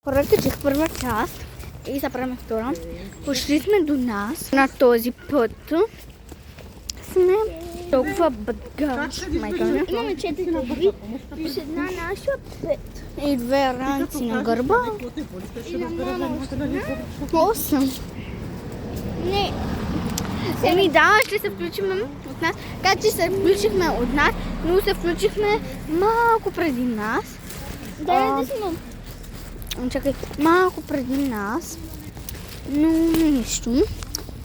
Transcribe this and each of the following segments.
Поръчах първа част и заправяме втора. Пошли сме до нас. На този път сме толкова багаж. Имаме 4 гъби, плюс една наша 5. И 2 ранци на гърба. И на мама 8. Не, Еми да, ще се включим от нас. Така че се включихме от нас, но се включихме малко преди нас. да снимам. Чакай, малко преди нас. Но нищо.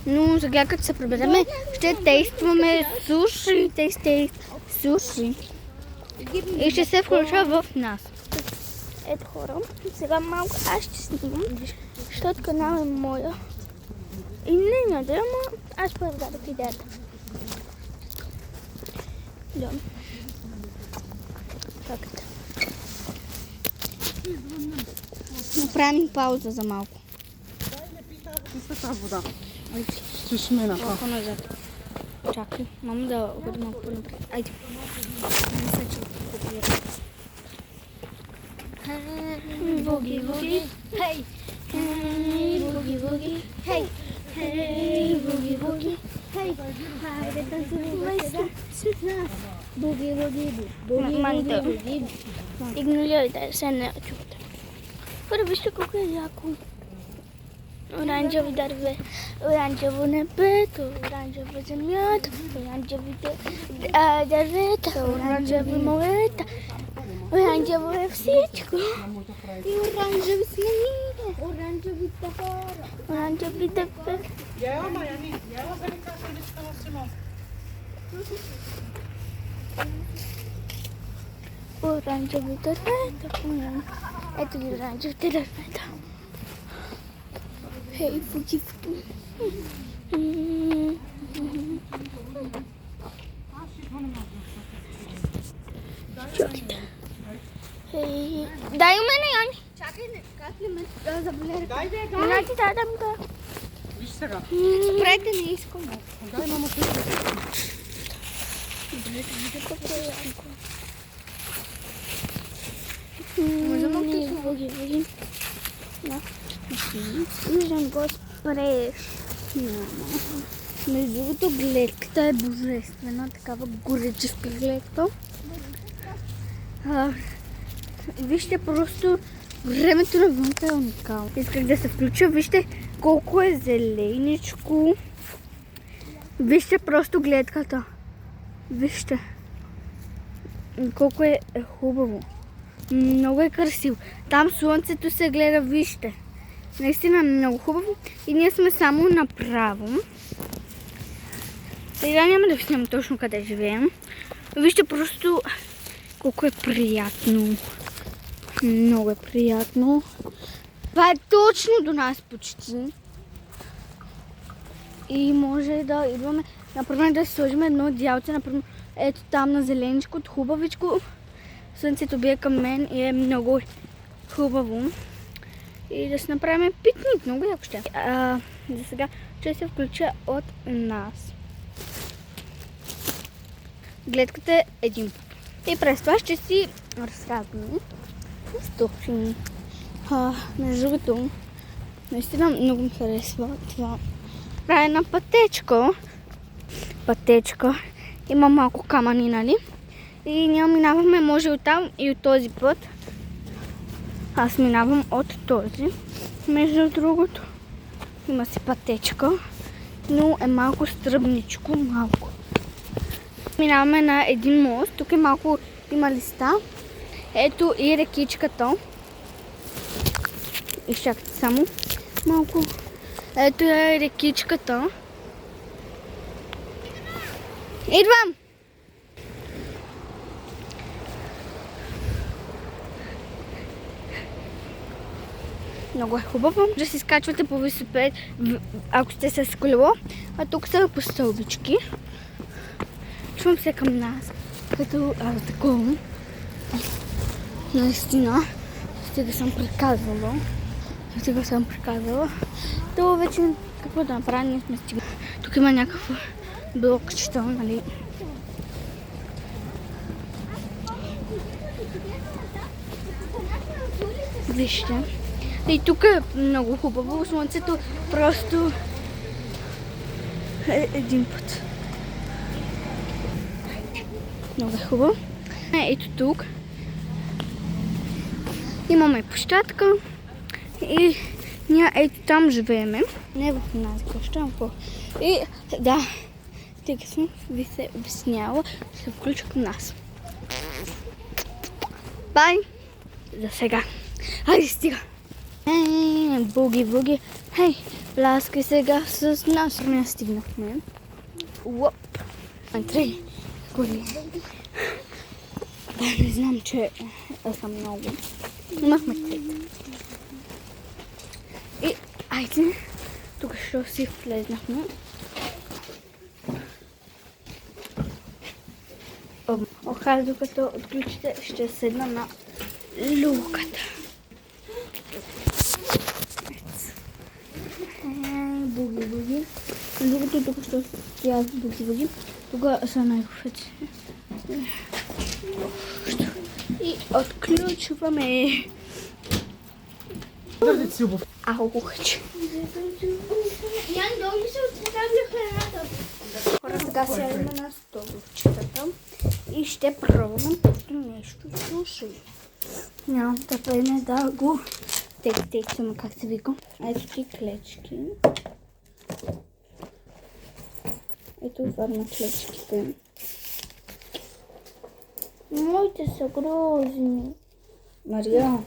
Но сега като се прибереме, ще тестваме суши. Суши. И ще се включа в нас. Ето хора, сега малко аз ще снимам, защото канал е моя. И не надя, ама аз първо дадох идеята. Да. Чакайте. Направим пауза за малко. Каква вода? Чешмена. Малко назад. Чакай, мамо да бъде малко по-напред. Айде. Буги, буги, хей! Хей, буги, буги, хей! Хей, буги, буги, хей! Хайде, танцувай с нас! Буги, буги, буги, Манта. буги, буги. Игнорирайте, се не чувате. Първо вижте колко е яко. Оранжеви дърве, оранжево небето, оранжева земята, оранжевите дървета, оранжеви морета. Оранжево е всичко. И оранжеви смените. Оранжевите хора. Оранжевите пес. Ела, Маяни, ела за нека сърдичка на Симон. Оранжеви дървета. Ето ги оранжевите дървета. Хей, фуки, фуки. Чакайте. Хей, дай у мене, Яни. Чакай, как ли ме заболера? Дай, Значи да дам да. Виж сега. Спрете, не искам. Дай, мамо, ти. Буги, буги. Виждам го спреш. Между другото, гледката е божествена, такава гореческа гледка. Вижте, просто времето навънка е уникално. Исках да се включа, вижте колко е зеленичко. Вижте просто гледката. Вижте колко е хубаво. Много е красиво. Там слънцето се гледа, вижте. Наистина много хубаво. И ние сме само направо. Сега няма да ви снимам точно къде живеем. Вижте просто колко е приятно. Много е приятно. Това е точно до нас почти. И може да идваме, например, да сложим едно дялце, например, ето там на зеленичко, хубавичко. Слънцето бие към мен и е много хубаво. И да си направим пикник, много яко ще. За сега ще се включа от нас. Гледката е един път. И през това ще си разказвам истории. Между другото, наистина много ми харесва това. Правя една пътечка. Има малко камъни, нали? И ние минаваме, може оттам и от този път. Аз минавам от този. Между другото, има си пътечка, но е малко стръбничко, малко. Минаваме на един мост. Тук е малко, има листа. Ето и рекичката. Изчакайте само малко. Ето е рекичката. Идвам! Много е хубаво. Да си скачвате по велосипед, ако сте с колело. А тук са по стълбички. Чувам се към нас, като такова. Наистина, стига съм приказвала. То вече какво да направя, ние сме стигнали. Тук има някакво блокчета, нали? Вижте. И тук е много хубаво. Слънцето просто е един път. Много е хубаво. Ето тук имаме площадка и ние ето там живееме. Не в тази къща, а и да, тъй като съм ви се обясняла, се включа към нас. Бай! За сега. Хайде, стига! Буги. Хей, пляскай сега с нас. Не стигнахме. Уоп. Антрей. Гори. Да, не знам, че съм много. Имахме цвет. И айде. Тук ще си влезнахме. Охай, докато отключите, ще седна на люката. Буги. Докато тук ще стоят буги. Тук са най-руфеци. И отключваме. Дърди си обувка. Ауч. Ян, долу се отставя храната. Хора, сега сядаме на столчетата и ще пробваме нещо суши. Нямам търпение да го текстувам, как се вика. Ето ти клечки. Ето това на клечките. Моите са грозни. Мария,